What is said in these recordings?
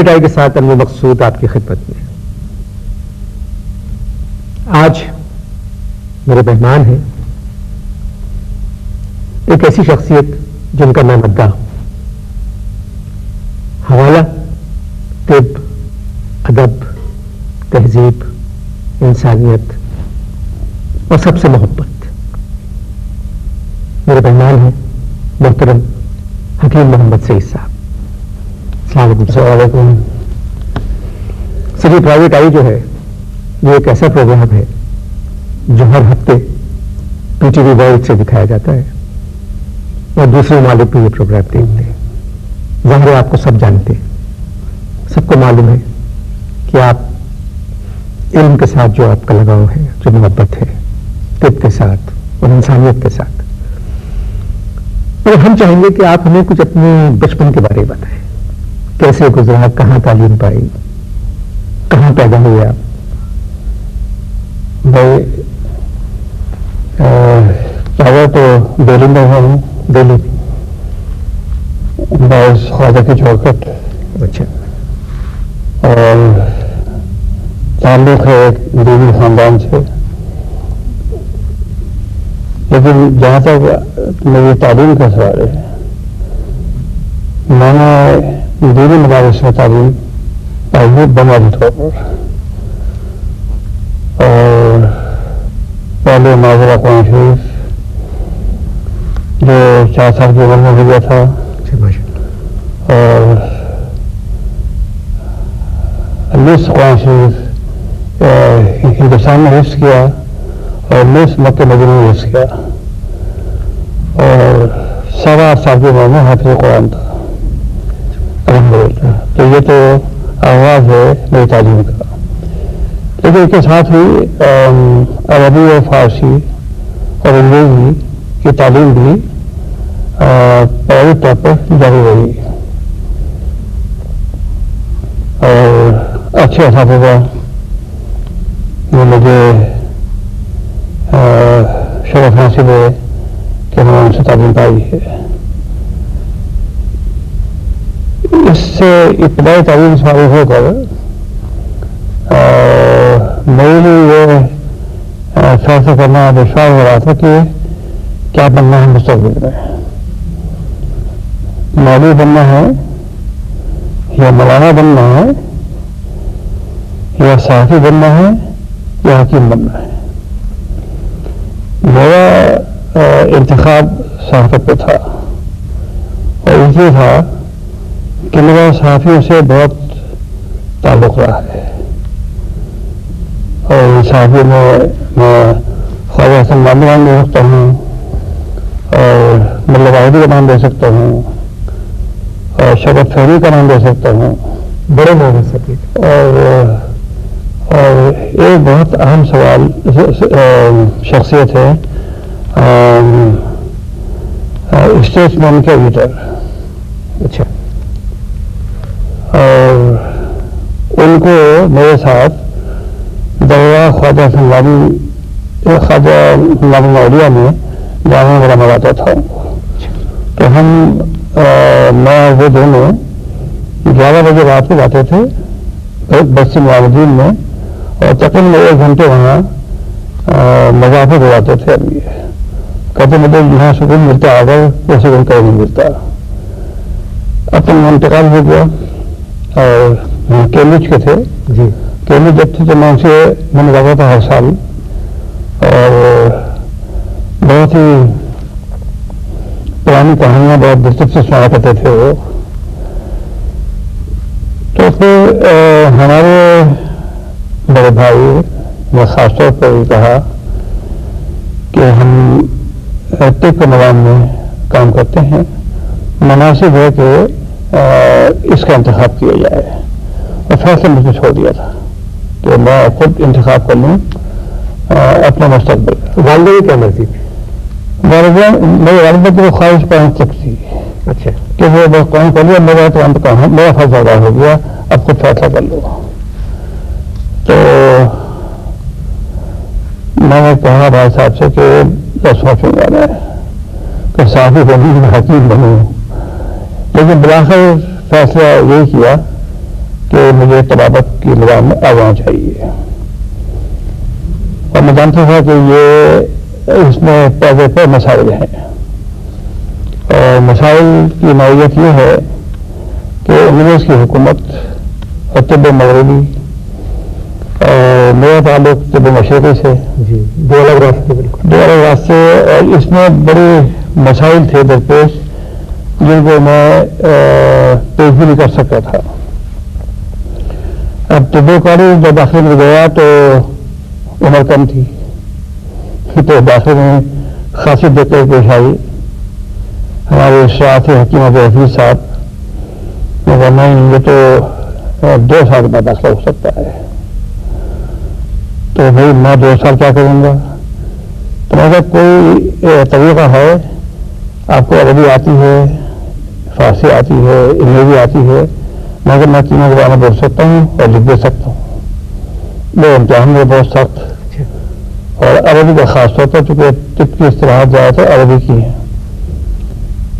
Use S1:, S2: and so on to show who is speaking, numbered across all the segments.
S1: Tie کے ساتھ انور مقصود آپ کی خدمت میں. آج میرے مہمان ہیں ایک ایسی شخصیت جن کا میں مدعا ہوں. حوالہ طب، ادب، تہذیب، انسانیت اور سب سے محبت. میرے مہمان ہیں محترم حکیم محمد سعید صاحب. السلام علیکم. سری پرائیویٹ آئی جو ہے یہ ایک ایسا پروگرام ہے جو ہر ہفتے پی ٹی وی ورلڈ سے دکھایا جاتا ہے اور دوسرے ممالک بھی یہ پروگرام دیکھتے ہیں. ظاہر ہے آپ کو سب جانتے ہیں، سب کو معلوم ہے کہ آپ علم کے ساتھ جو آپ کا لگاؤ ہے، جو محبت ہے طب کے ساتھ اور انسانیت کے ساتھ. اور ہم چاہیں گے کہ آپ ہمیں کچھ اپنے بچپن کے بارے میں بتائیں. کیسے گزرا، کہاں تعلیم پائی، کہاں پیدا ہوئے آپ؟
S2: میں پیدا تو دہلی میں ہوں.
S1: دہلی
S2: باعث خواجہ کی چوکٹ.
S1: اچھا.
S2: اور تعلق ہے ایک دینی خاندان سے، لیکن جہاں تک میری تعلیم کا سوال ہے، میں نے دینی مدارس میں تعلیم پائی ہے بنیادی طور پر. اور پہلے نازل قرآن شریف جو 4 سال کی عمر میں ہو گیا تھا، اور نصف قرآن شریف ہندوستان میں حفظ کیا اور نصف مکہ مدینہ میں حفظ کیا، اور 8.25 سال کی عمر میں حافظ قرآن تھا. تو یہ تو آغاز ہے میری تعلیم کا. لیکن اس کے ساتھ ہی عربی اور فارسی اور انگریزی کی تعلیم بھی پرائیویٹ طور پر جاری رہی، اور اچھے اساتذہ نے مجھے شرف حاصل ہے کہ میں ان سے تعلیم پائی ہے. اس سے ابتدائی تعلیم سے فارغ ہو کر میرے لیے یہ فیصلہ کرنا دشوار ہو رہا تھا کہ کیا بننا ہے مستقبل میں. مولوی بننا ہے یا مولانا بننا ہے یا صحافی بننا ہے یا حکیم بننا ہے. میرا انتخاب صحافت پہ تھا، اور اس لیے تھا کہ میرا صحافیوں سے بہت تعلق رہا ہے. اور صحافی میں خواجہ حسن نامی نام دے سکتا ہوں، اور ملا واحدی کا نام دے سکتا ہوں، اور شرف فہری کا نام دے سکتا ہوں.
S1: بڑے نام ہے سب.
S2: اور ایک بہت اہم سوال شخصیت ہے اسٹیٹسمین کے ایڈیٹر.
S1: اچھا.
S2: اور ان کو میرے ساتھ درگاہ خواجہ نام اولیا میں جانا میرا مراتا تھا. تو ہم میں وہ دونوں 11 بجے رات کو جاتے تھے بستی معاوردین میں، اور تقریباً 1 گھنٹے وہاں مضافت ہو جاتے تھے. کہتے مجھے یہاں سکون ملتا، اگر وہ سکون کہیں نہیں ملتا. اپنا انتقال ہو گیا، اور کیمبرج کے تھے.
S1: جی.
S2: کیمبرج جب تھے تو میں ان سے میں جاتا تھا ہر سال، اور بہت ہی پرانی کہانیاں بہت دلچسپ سے سنا کرتے تھے وہ. تو پھر ہمارے بڑے بھائی نے خاص طور پر یہ کہا کہ ہم طب کے میدان میں کام کرتے ہیں، مناسب ہے کہ اس کا انتخاب کیا جائے. اور فیصلہ مجھ نے چھوڑ دیا تھا کہ میں خود انتخاب کر لوں اپنا مستقبل.
S1: والدہ کی کیا مرضی تھی؟
S2: میری والدہ کی وہ خواہش پہنچ تک تھی.
S1: اچھا.
S2: کہ وہ بس کام کر لیا، میرا تو انت کام، میرا فیصلہ ادا ہو گیا، اب خود فیصلہ کر لو. تو میں نے کہا بھائی صاحب سے کہ سوچوں گا میں کہ صحافی بنوں، حکیم بنوں. لیکن بالآخر فیصلہ یہی کیا کہ مجھے طبابت کی نظام میں آ جانا چاہیے، اور میں جانتا تھا کہ یہ اس میں پیدے پہ مسائل ہیں، اور مسائل کی نوعیت یہ ہے کہ انگریز کی حکومت اور طب مغربی اور میرا تعلق طب مشرقی سے،
S1: جی دو الگ راستے، بالکل
S2: دو الگ راستے، اور اس میں بڑے مسائل تھے درپیش جن کو میں پیش بھی نہیں کر سکتا تھا۔ اب طب کالج جب داخلے میں گیا تو عمر کم تھی، تو داخلے میں خاصی دقت پیش آئی۔ ہمارے شاعت حکیم ابو حفیظ صاحب نے کہا نہیں، یہ تو 2 سال میں داخلہ ہو سکتا ہے، تو بھائی میں 2 سال کیا کروں گا؟ تو میں کہا کوئی طریقہ ہے، آپ کو عربی آتی ہے، فارسی آتی ہے، انگریزی آتی ہے، میں تینوں زبانیں بول سکتا ہوں اور لکھ دے سکتا ہوں۔ وہ امتحان میں بہت سخت، اور عربی کا خاص طور پر چونکہ طب کی اصطلاحات زیادہ تر عربی کی ہیں،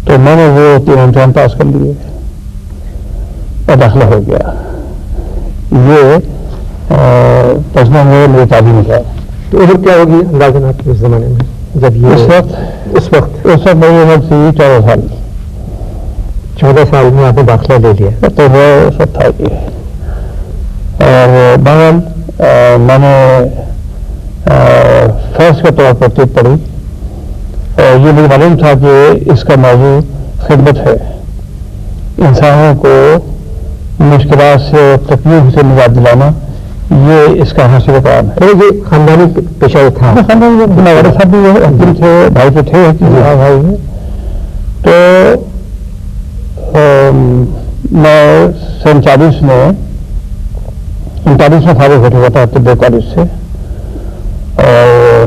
S2: تو میں نے وہ 3 امتحان پاس کر لیے اور داخلہ ہو گیا۔ یہ پسند میری تعلیم ہے۔
S1: تو عمر کیا ہوگی اندازاً آپ کے اس زمانے میں جب یہ
S2: اس وقت میری عمر تھی 14 سال۔
S1: 14 سال میں آپ نے داخلہ لے لیا،
S2: تو وہ سب تھا یہ، اور بہرحال میں نے فرض کے طور پر طب پڑھی، اور یہ مجھے معلوم تھا کہ اس کا موضوع خدمت ہے، انسانوں کو مشکلات سے تکلیف سے نجات دلانا، یہ اس کا حاصل کام ہے۔
S1: یہ خاندانی پیشہ تھا،
S2: والد صاحب بھی حکیم تھے، بھائی تو تھے بھائی، تو میں 39 میں فارغ ہو چکا تھا طب کالج سے، اور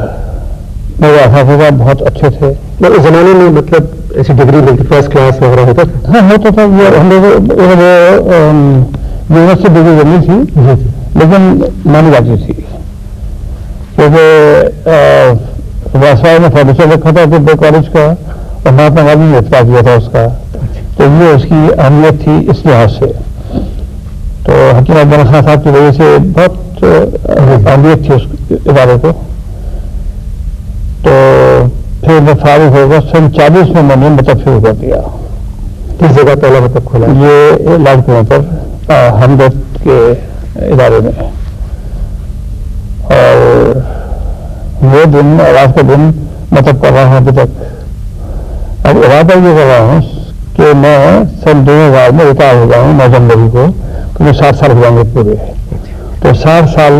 S2: میرے اساتذہ بہت اچھے تھے۔
S1: اس زمانے میں مطلب ایسی ڈگری ملتی، فرسٹ کلاس وغیرہ ہوتا تھا؟
S2: ہاں ہوتا تھا، یہ ہم لوگ یونیورسٹی ڈگری کرنی تھی، لیکن مانی جاتی تھی، کیونکہ واسوائے میں فارمیشن رکھا تھا طب کالج کا، اور مہاتما گاندھی نے اتفاق کیا تھا اس کا، تو یہ اس کی اہمیت تھی اس لحاظ سے۔ تو حکیم عبداللہ خان صاحب کی وجہ سے بہت اہمیت تھی اس ادارے کو۔ تو پھر میں فارغ ہو گیا، 40 میں نے مطلب شروع کر دیا۔
S1: کس جگہ پہلا مطلب کھولا؟
S2: یہ لاج کنواں پر ہمدرد کے ادارے میں، اور وہ دن اور آج کا دن مطلب کر رہا ہوں ابھی تک۔ اب ارادہ یہ کر رہا ہوں کہ میں سن 2000 میں ریٹائر ہو جاؤں 9 جنوری کو، کیونکہ 60 سال ہو جائیں گے پورے۔ تو 60 سال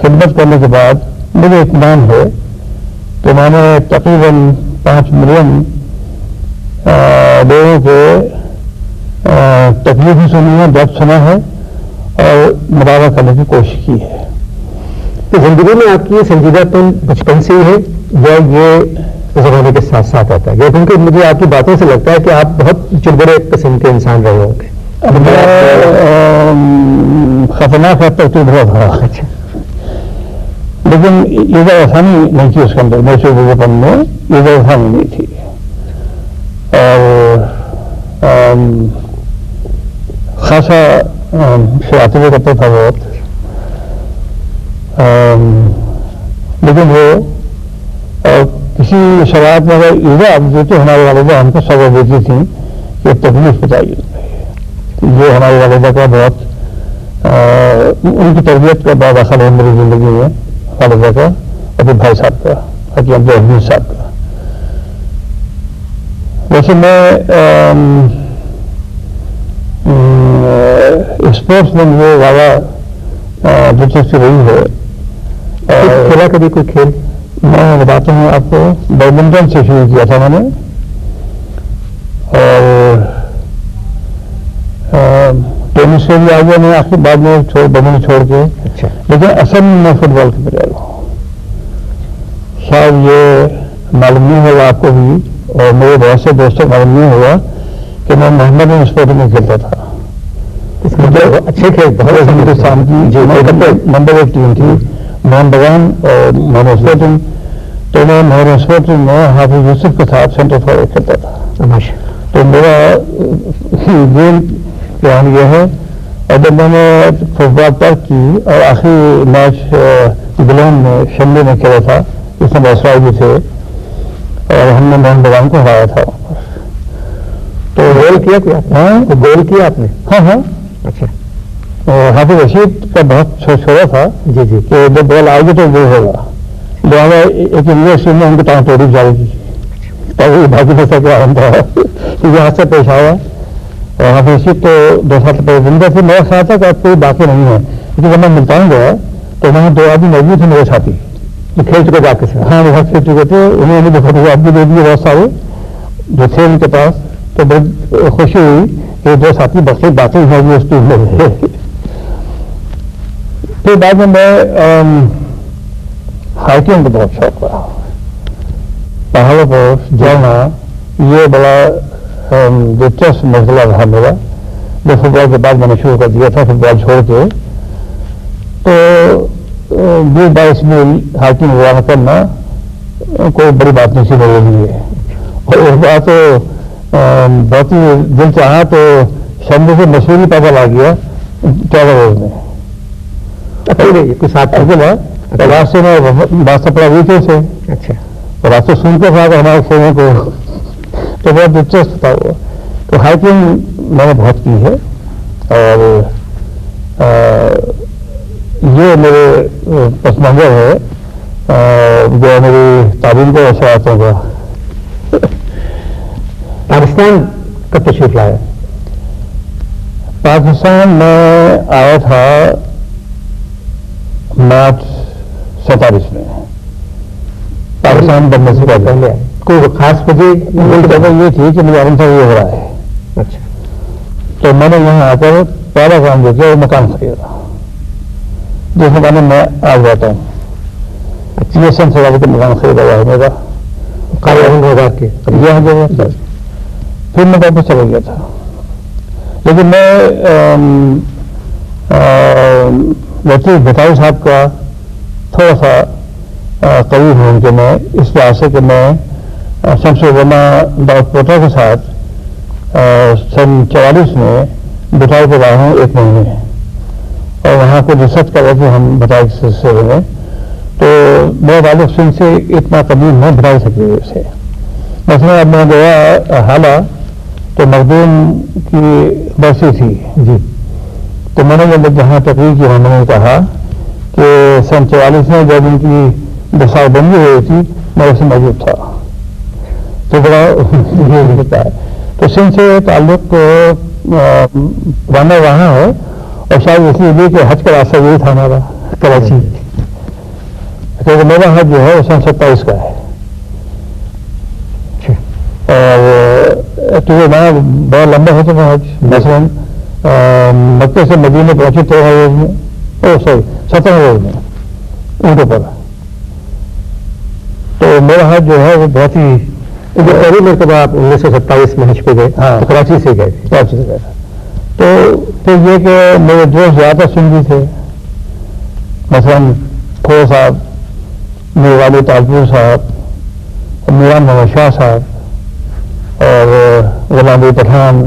S2: خدمت کرنے کے بعد مجھے اطمینان ہے کہ میں نے تقریباً 5 ملین لوگوں کے تکلیفیں سنی ہے، درد سنا ہے، اور مداوع کرنے کی کوشش کی ہے۔
S1: تو زندگی میں آپ کی یہ سنجیدہ پن بچپن سے ہی ہے یا یہ زمانے کے ساتھ ساتھ آتا ہے؟ کیونکہ مجھے آپ کی باتوں سے لگتا ہے کہ آپ بہت چڑبڑے قسم کے انسان رہے ہوں گے۔
S2: خطرناک حد تک چڑبڑا تھا، لیکن یہ جو آسانی نہیں تھی اس کے اندر، میرے چڑبڑے پن میں یہ جو آسانی نہیں تھی، اور خاصا شرارتیں کرتا تھا بہت، لیکن وہ کسی شرائط میں اگر ایزا دیتے ہمارے والدہ ہم کو سبق دیتی تھیں کہ تکلیف بتائیے، یہ ہمارے والدہ کا بہت ان کی تربیت کا بڑا دخل ہے میری زندگی میں، والدہ کا اور پھر بھائی صاحب کا، حکیم عبد الحمید صاحب کا۔ ویسے میں اسپورٹس میں مجھے زیادہ دلچسپی رہی ہے۔
S1: کھیلا کبھی کوئی کھیل؟
S2: میں بتاتا ہوں آپ کو، بیڈمنٹن سے شروع کیا تھا میں نے، اور ٹینس سے بھی آ گیا میں آخر بعد میں بیڈمنٹن چھوڑ کے، لیکن اصل میں فٹ بال کے پلیئر ہوں۔ شاید یہ معلوم نہیں ہوگا آپ کو بھی، اور میرے بہت سے دوستوں کو معلوم نہیں ہوگا کہ میں محمد اسپورٹ میں کھیلتا تھا۔
S1: اچھے کھیل، بہت
S2: ہندوستان کی نمبر 1 ٹیم تھی، موہن بگان اور محمد اسپورٹنگ، تو میں محمد اسپورٹنگ میں حافظ یوسف کے ساتھ سینٹر فارورڈ کھیلتا تھا۔ تو میرا گیم پلان یہ ہے. اور جب میں نے فٹ بال ترک کی اور آخری میچ بلون میں شملے میں کھیلا تھا، اس میں اسرائیل بھی تھے اور ہم نے موہن بگان کو ہرایا تھا.
S1: تو گول کیا کیا؟ ہاں گول کیا آپ نے؟
S2: ہاں.
S1: اچھا.
S2: حافظ رشید کا بہت چھوڑا تھا
S1: جی جی
S2: کہ جب بال آئے گی تو گول ہوگا. لہٰذا ایک انگلش میں ان کی ٹانگ توڑی جائے گی تاکہ باقی پیسہ کیا ہوتا ہے. یہ حادثہ پیش آیا اور حافظ رشید تو 2 سال پہلے زندہ تھے. میرا خیال تھا کہ اب کوئی باقی نہیں ہے، کیونکہ جب میں ملتان گیا تو وہاں 2 آدمی موجود تھے میرے ساتھی
S1: جو کھیل چکے جا کے.
S2: ہاں وہ کھیل چکے تھے. انہوں نے مجھے فوٹوگراف بھی دے دیے بہت سارے جو تھے ان کے پاس. تو بڑی خوشی ہوئی کہ 2 ساتھی باقی ہیں اس ٹیم میں. پھر بعد میں ہائکنگ کا بہت شوق رہا. پہاڑوں پر جانا یہ بڑا دلچسپ مسئلہ رہا میرا. جو فٹ بال کے بعد میں نے شروع کر دیا تھا، فٹ بال چھوڑ کے تو 20-22 میل ہائکنگ وغیرہ کرنا کوئی بڑی بات نہیں سی میرے لیے. اور اس بات بہت ہی دل چاہا تو شملے سے مسوری پیدل آ گیا 14 روز میں.
S1: کچھ ساتھ
S2: چلا راستے میں راستہ پڑا ویچے سے.
S1: اچھا.
S2: اور راستے سنتے تھا کہ ہمارے کھیلوں کو تو بہت دلچسپ تھا وہ. تو ہائکنگ میں نے بہت کی ہے اور یہ میرے پس منظر ہے جو میری تعلیم کو اثراتوں کا.
S1: پاکستان کب تشریف لایا؟
S2: پاکستان میں آیا تھا مارچ 47 میں. پاکستان بننے سے پہلے آئے.
S1: کوئی خاص وجہ
S2: یہ تھی کہ مجھے عالم صاحب یہ ہو رہا ہے.
S1: اچھا.
S2: تو میں نے یہاں آ کر پہلا کام جو کیا وہ مکان خریدا جس مکان میں آج رہتا ہوں. یہ سن سے کا مکان خریدا ہوا ہے میرا
S1: کے.
S2: یہاں جو پھر میں واپس چلا گیا تھا. لیکن میں وکیل بھٹائی صاحب کا تھوڑا سا قریب ہوں کہ میں اس لحاظ سے کہ میں شمس علما ڈاکٹر پوٹا کے ساتھ سن 44 میں بھٹائی پہ رہا ہوں 1 مہینے اور وہاں کو ریسرچ کر رہے تھے ہم بھٹائی کے سلسلے میں. تو میرا تعلق سن سے اتنا قدیم ہے بھٹائی سکتے سے. مثلا اب میں گیا حالہ تو مخدوم کی برسی تھی
S1: جی.
S2: تو میں نے جہاں تقریر کی میں نے کہا کہ سن 44 میں جب ان کی بساؤ بندی ہوئی تھی میں اسے موجود تھا. تو بڑا یہ ہوتا ہے. تو سن سے تعلق پرانا وہاں ہے اور شاید اس لیے کہ حج کا راستہ یہی تھا ہمارا کراچی. کیونکہ میرا حج جو ہے وہ سن 27 کا ہے اور کیونکہ میں بڑا لمبا ہوتا تھا حج. مثلاً مکے سے مدینے پہنچے 13 روز میں 17 روز میں اونٹوں پر. تو میرا حج جو ہے وہ بہت ہی
S1: پہلی مرتبہ آپ 1927 میں حج پہ گئے.
S2: ہاں
S1: کراچی سے گئے تھے.
S2: کراچی سے گئے تھے. تو پھر یہ کہ میرے دوست زیادہ سنی تھے. مثلاً کھو صاحب، میرے والد تاجپور صاحب، میران محمد شاہ صاحب اور غلام علی پٹھان،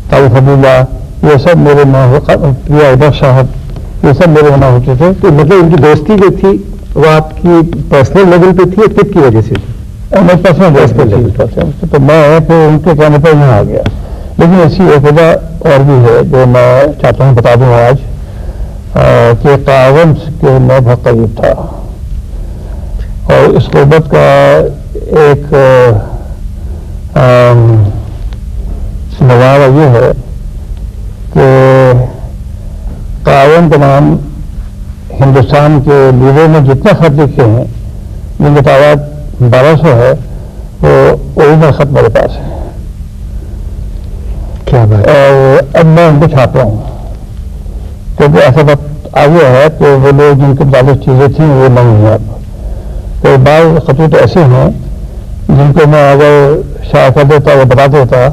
S2: طارق حبیبہ، یہ سب میرے پریا بخش صاحب، یہ سب میرے وہاں ہوتے تھے.
S1: تو مطلب ان کی دوستی جو تھی وہ آپ کی پرسنل لیول پہ تھی یا ٹپ کی وجہ سے تھی؟
S2: میں پرسنل لیول پر تو میں پھر ان کے کہنے پر یہاں آ گیا. لیکن ایسی ایک وجہ اور بھی ہے جو میں چاہتا ہوں بتا دوں آج کہ تعاون کے میں بہت قریب تھا اور اس قربت کا ایک نظارہ یہ ہے کہ تعاون کے نام ہندوستان کے لیڈر نے جتنے خط لکھے ہیں جن کی تعداد 1200 ہے وہ اوریجنل خط میرے پاس ہے.
S1: کیا بات.
S2: اور اب میں ان کو چھاپ رہا ہوں کیونکہ ایسا وقت آ گیا ہے کہ وہ لوگ جن کے متعلق چیزیں تھیں وہ نہیں ہیں. اب تو بعض خطوط ایسے ہیں جن کو میں اگر شائع کر دیتا یا بتا دیتا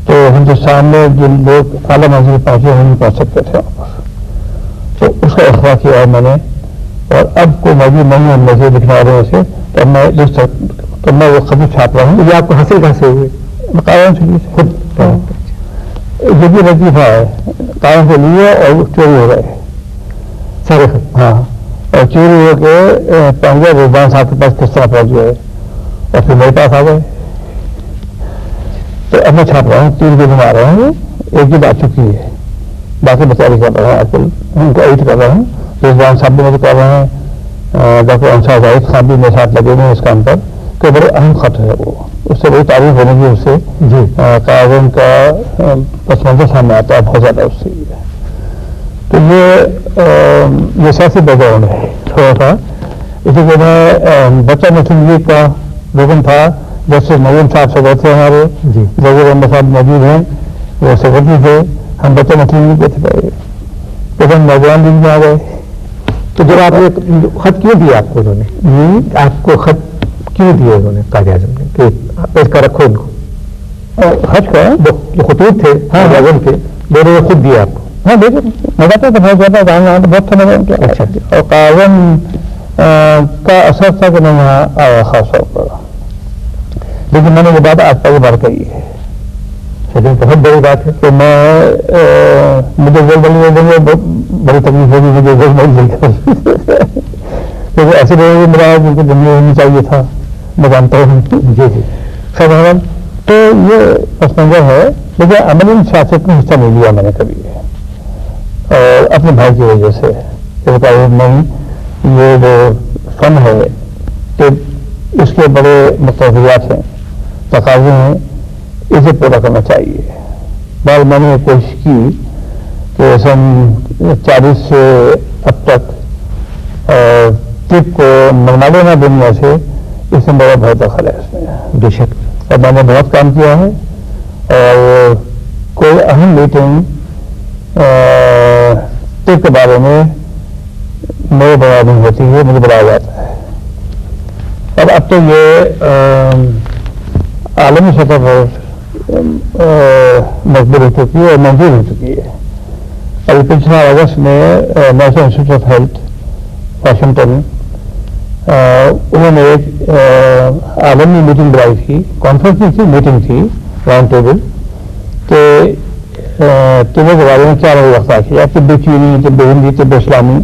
S2: تو ہندوستان میں جن لوگ اعلیٰ منزل پہنچے ہیں نہیں پہنچ سکتے تھے. تو اس کا اخبار کیا ہے میں نے اور اب کوئی موجود نہیں ہے مجھے لکھنے والوں سے تو میں تو میں وہ خط چھاپ رہا ہوں.
S1: یہ آپ کو حاصل کہاں سے ہوئے؟
S2: مقام سے خود یہ بھی وظیفہ ہے کام کے لیے اور چوری ہو گئے
S1: سارے
S2: ہاں اور چوری ہو کے پہنچ گئے رضوان صاحب کے پاس کس طرح پہنچ گئے اور پھر میرے پاس آ گئے تو اب میں چھاپ رہا ہوں 3 دن آ رہا ہوں ایک دن آ چکی ہے باقی بچاری کر رہا ہوں آج کل ان کو ایڈ کر رہا ہوں رضوان صاحب بھی مجھے کر رہے ہیں ڈاکٹر انصار زاہد خان بھی میرے ساتھ لگے ہوئے ہیں اس کام پر کہ بڑے اہم خط ہے وہ اس سے بڑی تعریف ہونے کی اس سے
S1: جی
S2: قائدین کا پس منظر سامنے آتا ہے بہت زیادہ اس سے تو یہ سیاسی بیک گراؤنڈ ہے تھوڑا سا اسی کہ میں بچہ مسلم لیگ کا رکن تھا جسٹس نوین صاحب صدر تھے ہمارے
S1: جی
S2: ظہور احمد صاحب موجود ہیں وہ سیکرٹری تھے ہم بچہ مسلم لیگ کے تھے پھر ہم نوجوان لیگ میں آ گئے
S1: تو جب آپ نے خط کیوں دیا آپ کو انہوں نے آپ کو خط کیوں دیے انہوں نے قائد اعظم نے کہ پیش کر رکھو ان کو
S2: خط کا
S1: جو خطوط تھے قائد اعظم کے وہ انہوں نے خود دیے آپ کو
S2: ہاں دیکھیں میں کہتا تھا بہت زیادہ بہت تھا میں
S1: اچھا
S2: اور قائد اعظم کا اثر تھا کہ میں یہاں آیا خاص طور پر لیکن میں نے یہ بات آج پہلی بار کہی ہے
S1: لیکن بہت بڑی بات ہے
S2: کہ میں مجھے گول بلی دیں گے بڑی تکلیف ہوگی مجھے گول بلی دے کر کیونکہ ایسے لوگوں کو ملا ہے جن کو دنیا ہونی چاہیے تھا میں جانتا ہوں
S1: جی جی
S2: خیر تو یہ پس منظر ہے لیکن عملی سیاست میں حصہ نہیں لیا میں نے کبھی اور اپنے بھائی کی وجہ سے نہیں یہ جو فن ہے کہ اس کے بڑے مقتضیات ہیں تقاضے ہیں اسے پورا کرنا چاہیے بار میں نے کوشش کی کہ سن 40 سے اب تک طب کو منگا لینا دنیا سے اس میں بڑا بہت دخل ہے اس میں
S1: بے شک
S2: اور میں نے بہت کام کیا ہے اور کوئی اہم میٹنگ طب کے بارے میں میرے بڑا نہیں ہوتی ہے مجھے بڑھایا جاتا ہے اور اب تو یہ عالمی سطح پر مقبول ہو چکی ہے اور منظور ہو چکی ہے ابھی پچھلے اگست میں national institute of health Washington انہوں نے ایک عالمی میٹنگ بلائی تھی کانفرنس نہیں تھی میٹنگ تھی راؤنڈ ٹیبل کہ طبوں کے بارے میں کیا وقت کیا طب چینی طب ہندی طب اسلامی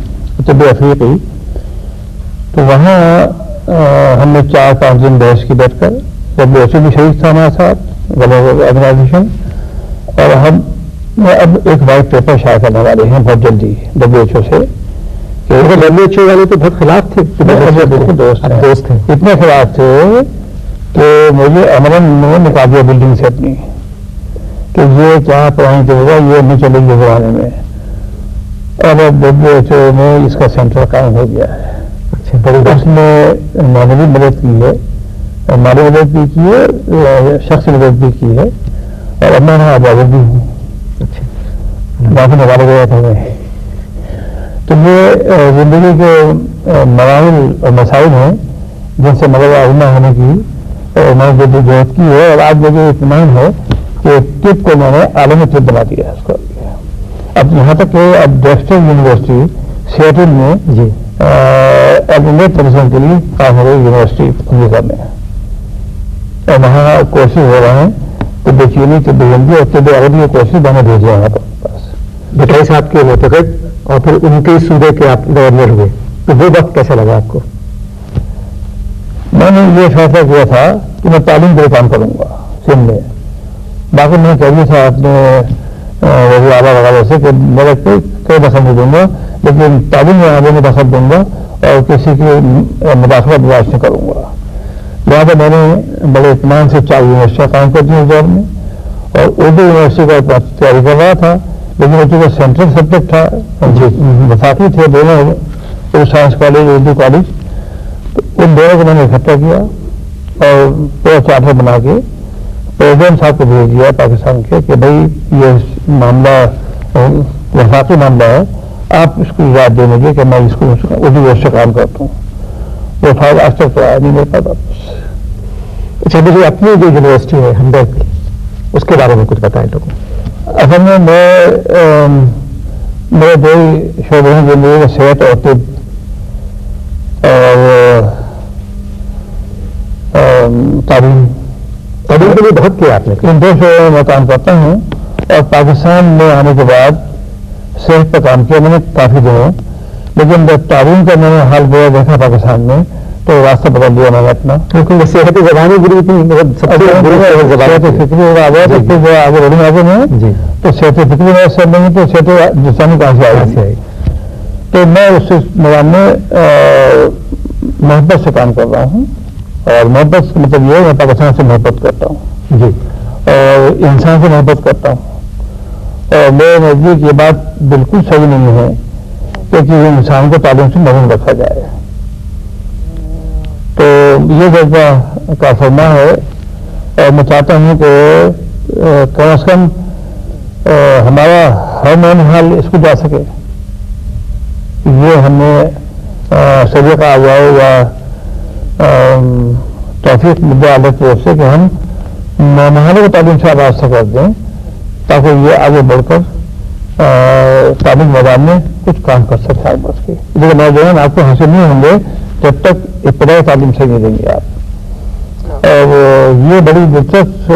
S2: طب افریقی تو وہاں ہم نے 4-5 دن بحث کی بیٹھ کر WHO بھی شریک تھا ہمارے ساتھ گلوبل آرگنائزیشن اور ہم اب ایک وائٹ پیپر شائع کرنے والے ہیں بہت جلدی WHO سے
S1: WHO والے تو بہت خلاف تھے
S2: بالکل دوست ہیں اتنے خلاف تھے کہ مجھے عملاً نکال دیا بلڈنگ سے اپنی کہ یہ کیا پرانی ہوگا یہ نہیں چلے گی زمانے میں اور WHO میں اس کا سینٹر قائم ہو گیا ہے اس میں میں نے بھی مدد کی ہے مالی مدد بھی کی ہے شخصی مدد بھی کی ہے اور اب میں وہاں اجازت بھی ہوں باقی نکالے گیا تھا میں تو یہ زندگی کے مراحل اور مسائل ہیں جن سے مدد آزما ہونے کی میں نے ضرورت کی ہے اور آج مجھے اطمینان ہے کہ طب کو میں نے عالمی طب بنا دیا ہے اس کو اب یہاں تک کہ اب ڈیکسٹر یونیورسٹی سیٹل میں
S1: جی
S2: ایڈمنٹ پوزیشن کے لیے کام ہو رہی یونیورسٹی امریکہ میں اور وہاں کوشش ہو رہے ہیں طب چینی طب ہندی اور طب عربی کی کوشش میں نے بھیجی ہے پاس
S1: بٹائی صاحب کے معتقد اور پھر ان کے صوبے کے آپ گورنر ہوئے تو وہ وقت کیسا لگا آپ کو
S2: میں نے یہ فیصلہ کیا تھا کہ میں تعلیم کے لیے کام کروں گا سندھ میں باقی میں نے کہہ دیا تھا اپنے وزیر اعلیٰ وغیرہ سے کہ میرے کوئی دخل نہیں دوں گا لیکن تعلیم میں آگے میں دخل دوں گا اور کسی کی مداخلت برداشت نہیں کروں گا لہٰذا میں نے بڑے اطمینان سے 4 یونیورسٹیاں قائم کر دی اس دور میں اور اردو یونیورسٹی کا تیاری کر رہا تھا لیکن اردو کا سینٹرل سبجیکٹ تھا وفاقی تھے دونوں Urdu science college Urdu college ان دونوں کو میں نے اکٹھا کیا اور پورا چارٹر بنا کے پریزیڈنٹ صاحب کو بھیج دیا پاکستان کے کہ بھائی یہ معاملہ وفاقی معاملہ ہے آپ اس کو یاد دے مجھے کہ میں اس کو اردو یونیورسٹی کام کرتا ہوں وہ فائل آج تک تو آیا نہیں میرے پاس واپس
S1: اچھا مجھے اپنی جو یونیورسٹی ہے ہمدرد کی اس کے بارے میں کچھ بتائیں لوگوں
S2: اصل میں میرے 2 شعبے ہیں زندگی کا صحت اور طب اور تعلیم
S1: کے لیے بہت کیا آپ نے
S2: ان 2 شعبوں میں کام کرتا ہوں اور پاکستان میں آنے کے بعد صحت پہ کام کیا میں نے کافی دنوں، لیکن جب تعلیم کا میں نے حال برا دیکھا پاکستان میں تو راستہ بدل دیا میں نے اپنا، کیونکہ صحت زبانی بری تھی، صحت فکری آ گیا تو پھر جو آگے بڑھنے آگے میں تو صحت فکری میں سر نہیں تو صحت جسمانی کہاں سے آئی. تو میں اس میدان میں محبت سے کام کر رہا ہوں، اور محبت کا مطلب یہ ہے میں پاکستان سے محبت کرتا ہوں جی، اور انسان سے محبت کرتا ہوں. اور میرے نزدیک یہ بات بالکل صحیح نہیں ہے کہ انسان کو تعلیم سے محروم رکھا جائے. تو یہ جذبہ کا فرما ہے، اور میں چاہتا ہوں کہ کم از کم ہمارا ہر نونحال اس کو جا سکے. یہ ہم نے صدیقہ آ جائے یا توفیق مدعا علیہ کی طرف سے کہ ہم نونحالوں کو تعلیم سے آراستہ کر دیں تاکہ یہ آگے بڑھ کر تعلیم میدان میں کچھ کام کر سکتے ہیں بس کے. لیکن نوجوان آپ کو حاصل نہیں ہوں گے جب تک ابتدائی تعلیم سے نہیں دیں گے آپ. اور یہ بڑی دلچسپ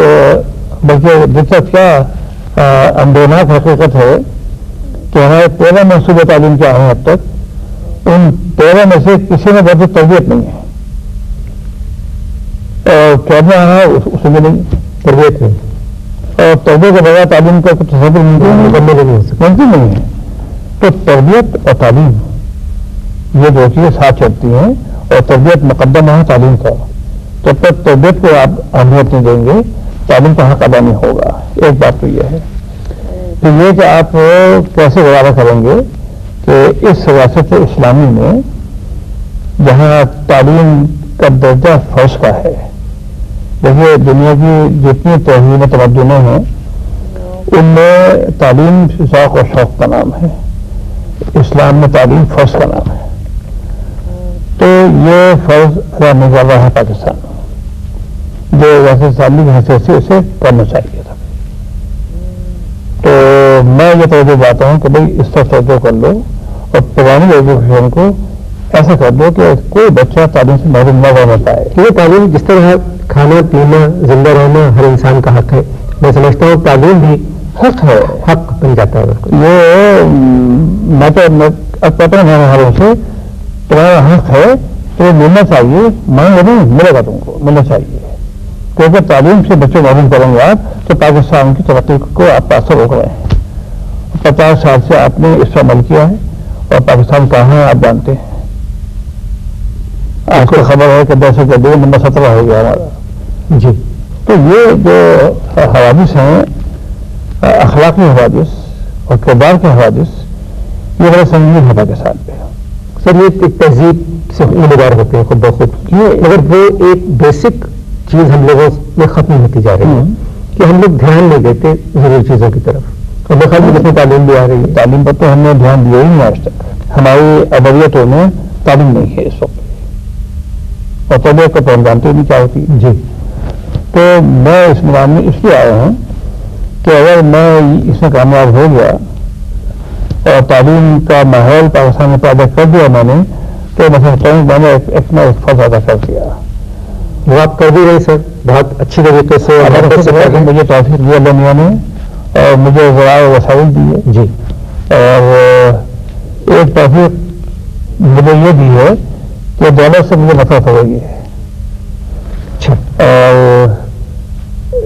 S2: بلکہ دلچسپ کیا اندوناک حقیقت ہے کہ ہمارے 13 منصوبے تعلیم کے آئے ہیں اب تک، ان 13 میں سے کسی میں بہت تربیت نہیں ہے، اور کہنا ہے اس میں نہیں تربیت ہے، اور تربیت کے بغیر تعلیم کا کچھ تصور ممکن نہیں ہے. تو تربیت اور تعلیم یہ دو چیزیں ساتھ چلتی ہیں، اور تربیت مقدمہ ہے تعلیم کا. جب تک تربیت کو آپ اہمیت نہیں دیں گے تعلیم کا حق ادا نہیں ہوگا. ایک بات تو یہ ہے. پھر یہ کہ آپ کیسے گزارا کریں گے کہ اس ریاست اسلامی میں جہاں تعلیم کا درجہ فرض کا ہے، دیکھیے دنیا کی جتنی تہذیب تمدنیں ہیں ان میں تعلیم ذوق و شوق کا نام ہے، اسلام میں تعلیم فرض کا نام ہے. تو یہ فرض ادا نہیں کر رہا ہے پاکستان، جو ریاست اسلامی کی حیثیت سے اسے کرنا چاہیے تھا. تو میں یہ توجہ چاہتا ہوں کہ بھائی اس طرح توجہ کر لو اور پرانی ایجوکیشن کو ایسا کر دو کہ کوئی بچہ تعلیم سے محروم نہ رہ پائے.
S1: کیونکہ تعلیم جس طرح کھانا پینا زندہ رہنا ہر انسان کا حق ہے، میں سمجھتا ہوں تعلیم بھی
S2: حق ہے،
S1: حق بن جاتا ہے.
S2: یہ میں تو اب کہتا ہوں ہماروں سے تمہارا حق ہے تو ملنا چاہیے، مانگو نہیں ملے گا، تم کو ملنا چاہیے. کیونکہ تعلیم سے بچے معلوم کریں گے آپ تو پاکستان کی ترقی کو آپ پاس روک رہے ہیں. 50 سال سے آپ نے اس پر عمل کیا ہے اور پاکستان کہاں ہے آپ جانتے ہیں. آپ کو خبر ہے کہ 10 نمبر 17 ہو گیا ہمارا جی. تو یہ جو حوادث ہیں اخلاقی حوادث اور کردار کے حوادث یہ بڑے سنگین ہے پاکستان پہ.
S1: سر یہ ایک تہذیب سے نمودار ہوتے ہیں خود بخود، مگر وہ ایک بیسک چیز ہم لوگوں میں ختم ہوتی جا رہی ہے کہ ہم لوگ دھیان نہیں دیتے ضروری چیزوں کی طرف. اور میں خیال میں جتنی تعلیم بھی آ رہی ہے
S2: تعلیم پر تو ہم نے دھیان دیا ہی نہیں آج تک. ہماری ابویتوں میں تعلیم نہیں ہے اس وقت، اور طبیعت کا تو ہم جانتے نہیں کیا ہوتی جی. تو میں اس میدان میں اس لیے آیا ہوں کہ اگر میں اس میں کامیاب ہو گیا اور تعلیم کا ماحول پاکستان میں پیدا کر دیا میں نے، تو میں سمجھتا ہوں میں نے ایک فرض ادا کر دیا.
S1: وہ آپ کر بھی رہے سر بہت اچھی طریقے سے.
S2: مجھے توفیق دیا اللہ میاں نے اور مجھے ذرائع وسائل دیے
S1: جی.
S2: اور ایک توفیق مجھے یہ بھی ہے کہ دولت سے مجھے نفرت ہو گئی ہے. اور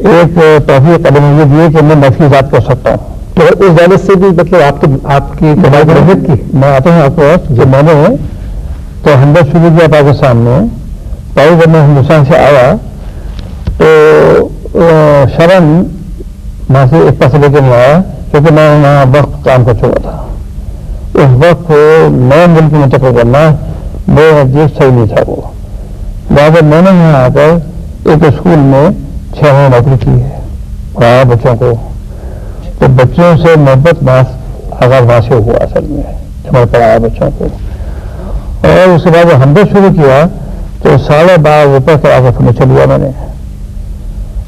S2: ایک توفیق قدم یہ بھی ہے کہ میں نفی ذات کر سکتا ہوں.
S1: مگر اس دولت سے بھی مطلب آپ کی کمائی کی محنت کی.
S2: میں آتا ہوں آپ کو جو میں نے تو ہمدرد شروع کیا پاکستان میں، پہلے جب میں ہندوستان سے آیا تو شرن وہاں سے ایک پیسے لے کے نہیں آیا کیونکہ میں وہاں وقت کام کر چکا تھا. اس وقت نئے ملک میں منتقل کرنا میرے نزدیک صحیح نہیں تھا. وہ لہٰذا میں نے یہاں آ کر ایک اسکول میں 6 مہینے نوکری کی ہے، پڑھایا بچوں کو. تو بچوں سے محبت آغاز وہاں سے ہوا اصل میں جب میں پڑھایا بچوں کو. اور اس کے بعد ہمدرد شروع کیا تو 12.5 روپئے کا آگے فرنیچر لیا میں نے،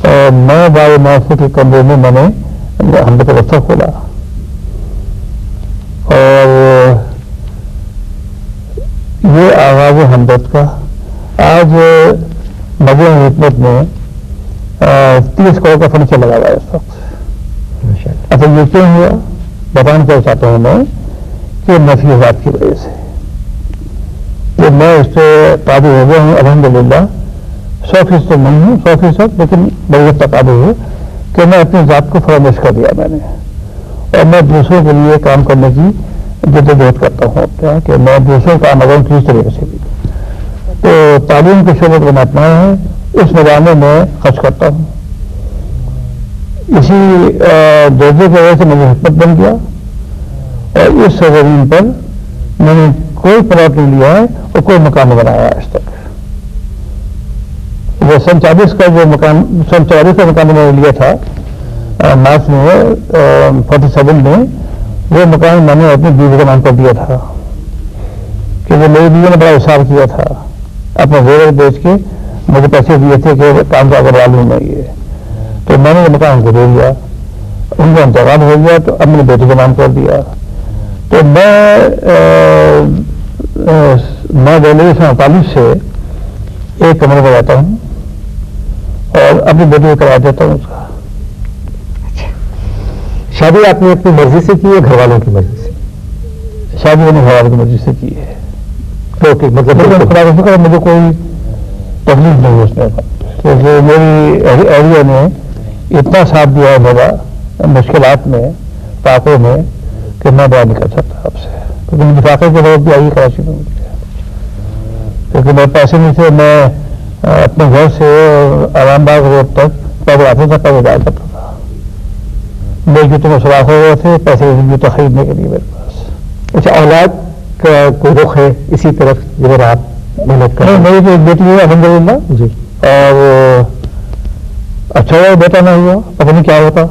S2: اور 9 فٹ کے کمرے میں میں نے ہمدرد کا دفتر کھولا. اور یہ آغاز ہمدرد کا. آج مجموعہ حکمت میں 30 کروڑ کا فرنیچر لگا ہوا ہے اس وقت. اچھا یہ کیوں ہوا؟ بتانا کیا چاہتا ہوں میں کہ نصیحت کی وجہ سے کہ میں اس سے قابل ہو گیا ہوں الحمدللہ 100% نہیں ہوں 100%، لیکن بڑی حد تک قابل ہوں کہ میں اپنی ذات کو فراموش کر دیا میں نے، اور میں دوسروں کے لیے کام کرنے کی جدوجہد کرتا ہوں اپنا کہ میں دوسروں کا کام اگر کس طریقے سے بھی تو تعلیم کے شعبے کو میں اپنایا ہے، اس میدان میں میں خرچ کرتا ہوں. اسی جذبے کی وجہ سے مجھے حکمت بن گیا اور اس زمین پر میں نے کوئی پلاٹ نہیں لیا ہے اور کوئی مکان نہیں بنایا آج تک. وہ سن 40 کا جو مکان سن 44 کا مکان میں نے لیا تھا مارچ میں 47 میں، وہ مکان میں نے اپنی بیوی کے نام پر دیا تھا کہ وہ میری بیوی نے بڑا اشار کیا تھا، اپنا زیور بیچ کے مجھے پیسے دیے تھے کہ کام کا کروا لوں میں یہ، تو میں نے یہ مکان ان کو دے دیا، ان کا انتقال ہو گیا تو اب میں نے بیٹے کے نام کر دیا. تو میں دہلی 48 سے ایک کمرے میں رہتا ہوں اور اپنی بیٹی کو کروا دیتا ہوں اس کا.
S1: شادی آپ نے اپنی مرضی سے کی ہے گھر والوں کی مرضی سے؟
S2: شادی میں نے گھر والوں کی مرضی سے کی ہے.
S1: مطلب
S2: خدا کا شکر ہے مجھے کوئی تکلیف نہیں ہے اس میں، کیونکہ میری ایریا نے اتنا ساتھ دیا ہے میرا مشکلات میں فاقے میں کہ میں بیان نہیں کر سکتا آپ سے، کیونکہ مجھے فاقے کے لوگ بھی آئی کراچی میں مجھے، کیونکہ میرے پیسے نہیں تھے. میں اپنے گھر سے آرام باغ روڈ تک پیدل آتا تھا، پیدل جایا کرتا تھا. میرے جوتوں میں سوراخ ہو گئے تھے پیسے جوتا خریدنے کے لیے میرے پاس.
S1: اچھا، اولاد کا کوئی رخ ہے اسی طرف جب آپ محنت کریں؟
S2: میری تو ایک بیٹی ہے الحمدللہ
S1: جی،
S2: اور اچھا ہوا بیٹا نہ ہوا پتہ نہیں کیا ہوتا.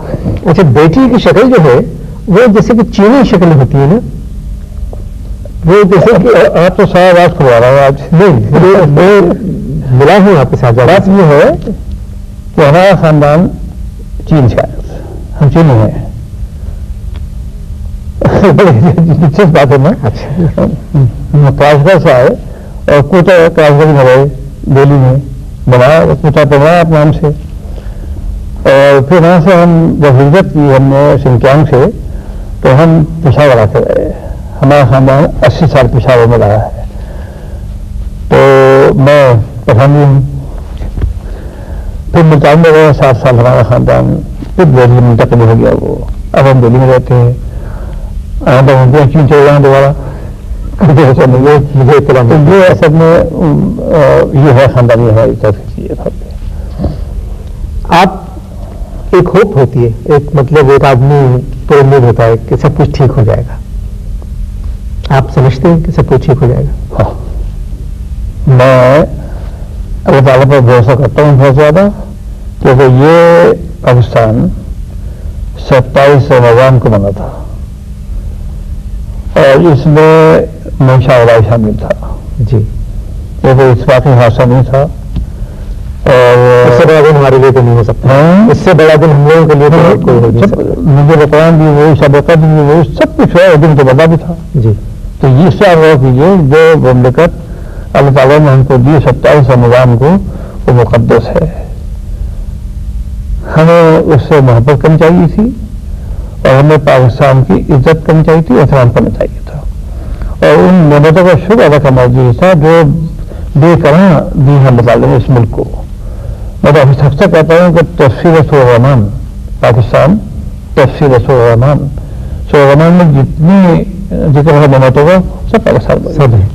S1: اچھا، بیٹی کی شکل جو ہے وہ جیسے کہ چینی شکل ہوتی ہے نا، وہ جیسے کہ
S2: آپ تو سارا بات کھلوا رہا ہوں آج.
S1: نہیں میں ملا ہوں آپ کے ساتھ.
S2: بات یہ ہے کہ ہمارا خاندان چین سے آیا، ہم چینی ہیں. دلچسپ بات ہے نا.
S1: اچھا،
S2: کاشگڑھ سے آئے اور کوٹا کاشگڑھ میں رہے، دہلی میں بنایا کوٹا پڑھا آپ نام سے، اور پھر وہاں سے ہم جب ہجرت کی ہم نے سنکیانگ سے تو ہم پشاور آتے رہے. ہمارا خاندان 80 سال پشاور میں رہا ہے. تو میں پٹھانی ہوں. پھر ملتان میں رہے 7 سال ہمارا خاندان، پھر دہلی منتقل ہو گیا وہ. اب ہم دہلی میں رہتے ہیں. کیوں چل رہا ہوں دوبارہ یہ اصل میں یہ ہے خاندانی ہماری طرف سے.
S1: آپ ایک ہوپ ہوتی ہے، ایک مطلب ایک آدمی پر امید ہوتا ہے کہ سب کچھ ٹھیک ہو جائے گا. آپ سمجھتے ہیں کہ سب کچھ ٹھیک ہو جائے گا؟
S2: ہاں، میں اللہ تعالیٰ پر بھروسہ کرتا ہوں بہت زیادہ، کیونکہ یہ پاکستان 27 رمضان کو بنا تھا اور اس میں منشا ولائی شامل تھا.
S1: جی،
S2: یہ کوئی اتفاقی حادثہ نہیں تھا. اور
S1: اس سے بڑا دن ہمارے لیے تو نہیں ہو سکتا. اس سے بڑا دن ہم لوگوں کے لیے کوئی ہو نہیں سکتا.
S2: مجھے بتائیں بھی وہ سب بھی وہ سب کچھ ہے، دن تو بڑا بھی تھا.
S1: جی،
S2: تو یہ سے غور کیجیے جو مملکت اللہ تعالیٰ نے ہم کو دی 27 رمضان کو وہ مقدس ہے. ہمیں اس سے محبت کرنی چاہیے تھی اور ہمیں پاکستان کی عزت کرنی چاہیے تھی، احترام کرنا چاہیے تھا اور ان نعمتوں کا شکر ادا کرنا چاہیے تھا جو بے کرنا دی ہم بتا لیں اس ملک کو. میں تو ہفتہ کہتا ہوں کہ تفسیر سورہ الرحمان پاکستان، تفسیر سورہ الرحمان، سورہ الرحمان میں جتنی ذکر ہے نعمتوں کا سب پاکستان سب ہے.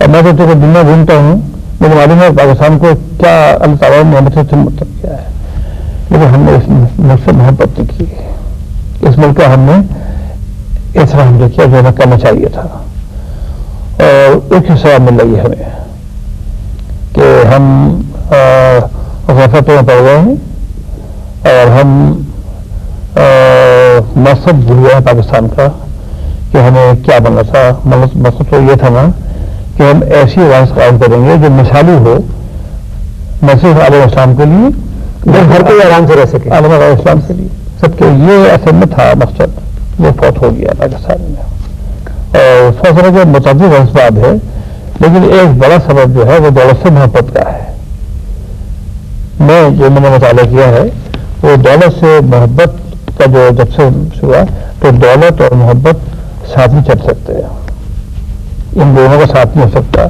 S2: اور میں تو دنیا گھومتا ہوں، مجھے معلوم ہے پاکستان کو کیا اللہ تعالیٰ نے نعمتوں سے مطلب کیا ہے، لیکن ہم نے اس ملک سے محبت نہیں کی. اس ملک کا ہم نے احترام جو کیا جو ہمیں کرنا چاہیے تھا. اور ایک ہی سوال مل رہی ہے ہمیں کہ ہم غفلتوں میں پڑ گئے ہیں اور ہم مقصد بھول گئے ہیں پاکستان کا کہ ہمیں کیا بننا تھا. مقصد تو یہ تھا نا کہ ہم ایسی ریاست قائم کریں گے جو مثالی ہو مسیح علیہ السلام کے لیے،
S1: گھر پہ آرام سے رہ سکے
S2: علیہ السلام کے لیے سب کے. یہ اصل میں تھا مقصد، وہ فوت ہو گیا پاکستان میں. اور فیصلہ کے متعدد اسباب ہے، لیکن ایک بڑا سبب جو ہے وہ دولت سے محبت کا ہے. جو میں نے مطالعہ کیا ہے وہ دولت سے محبت کا جو جب سے ہوا تو دولت اور محبت ساتھ نہیں چل سکتے، ان دونوں کا ساتھ نہیں ہو سکتا.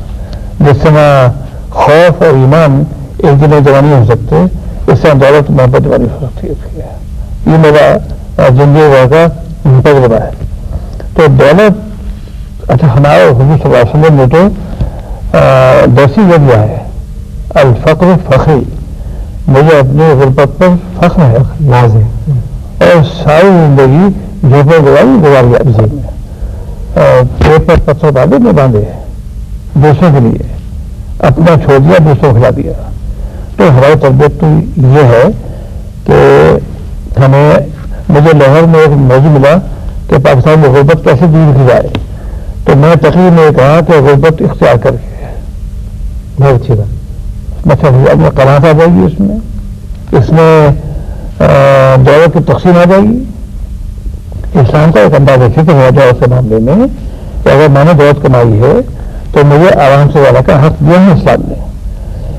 S2: جس طرح خوف اور ایمان ایک دن میں جمع نہیں ہو سکتے، اس طرح دولت محبت جمع نہیں ہو سکتی. یہ میرا زندگی کا تجربہ ہے. تو دولت، اچھا ہمارے حضور صلی اللہ علیہ وسلم نے تو دوسری ذریعہ ہے الفقر فخری، مجھے اپنی غربت پر فخر ہے، ناز ہے، اور ساری زندگی جھوپڑے گزار گیا اسی میں، پیٹ پر پتھر باندھے میں باندھے دوسروں کے لیے، اپنا چھوڑ دیا دوسروں کو کھلا دیا. تو ہماری تربیت تو یہ ہے کہ مجھے لاہور میں ایک موضوع ملا کہ پاکستان میں غربت کیسے دور کی جائے، تو میں تقریر میں کہا کہ غربت اختیار کر کے بہت اچھی بات، مطلب قناعت آ جائے گی، اس میں دولت کی تقسیم آ جائے گی. اسلام کا ایک انداز فکر ہو جائے اس کے معاملے میں کہ اگر میں نے دولت کمائی ہے تو مجھے آرام سے زیادہ کا حق دیا ہے اسلام نے،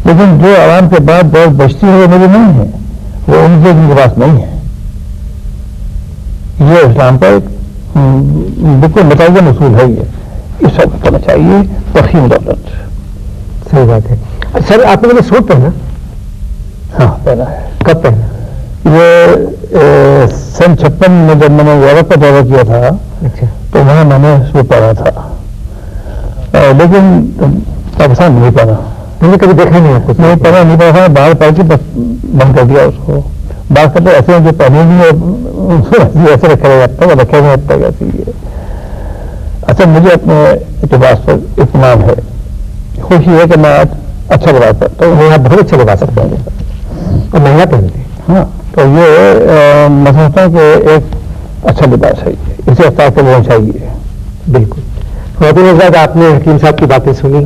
S2: لیکن جو آرام کے بعد دولت بچتی ہے وہ مجھے نہیں ہے، وہ ان کے پاس نہیں ہے. یہ اسلام کا ایک بالکل متعین اصول ہے. یہ اس وقت کرنا چاہیے تقسیم دولت.
S1: صحیح بات ہے. سر آپ نے سوٹ پہنا؟
S2: ہاں پہنا ہے.
S1: کب پہنا؟
S2: یہ سن 56 میں جب میں نے یورپ کا دورہ کیا تھا.
S1: اچھا.
S2: تو وہاں میں نے سوٹ پہنا تھا، لیکن پاکستان نہیں پہنا.
S1: میں نے کبھی دیکھا نہیں آپ کو.
S2: نہیں پہنا، نہیں پہنا، باہر پہ کے بس بند کر دیا اس کو. بات کرتے ایسے ہیں جو پہنے بھی ایسے رکھا جاتا ہے، رکھے ہوئے اب تک ایسی ہے. اچھا مجھے اپنے اعتبار پر اطمینان ہے، خوشی ہے کہ میں آج اچھا لباس کرتا ہوں. آپ بہت اچھا لباس کرتے ہیں اور مہنگا پہنتے ہیں. ہاں تو یہ میں سمجھتا ہوں کہ ایک اچھا لباس ہے، اسے اختیار کر لینا چاہیے.
S1: بالکل. خواتین حضرات، آپ نے حکیم صاحب کی باتیں سنی،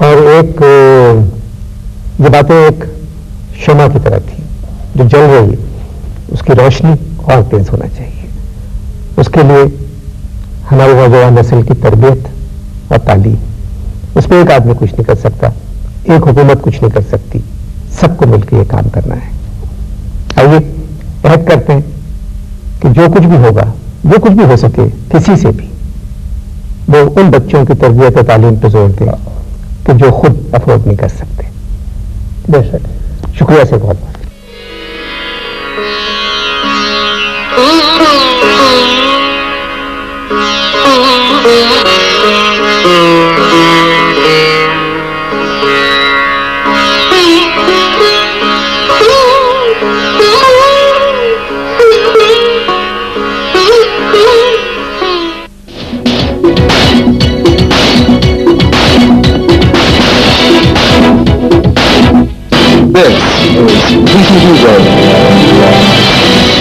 S1: اور ایک یہ باتیں ایک شمع کی طرح تھی جو جل رہی ہے، اس کی روشنی اور تیز ہونا چاہیے. اس کے لیے ہماری نوجوان نسل کی تربیت اور تعلیم، اس پہ ایک آدمی کچھ نہیں کر سکتا، ایک حکومت کچھ نہیں کر سکتی، سب کو مل کے یہ کام کرنا ہے. آئیے عہد کرتے ہیں کہ جو کچھ بھی ہوگا، جو کچھ بھی ہو سکے کسی سے بھی، وہ ان بچوں کی تربیت اور تعلیم پہ زور دیں کہ جو خود افورڈ نہیں کر سکتے.
S2: بے شک.
S1: شکریہ سے بہت بہت.
S3: This is PTV Radio.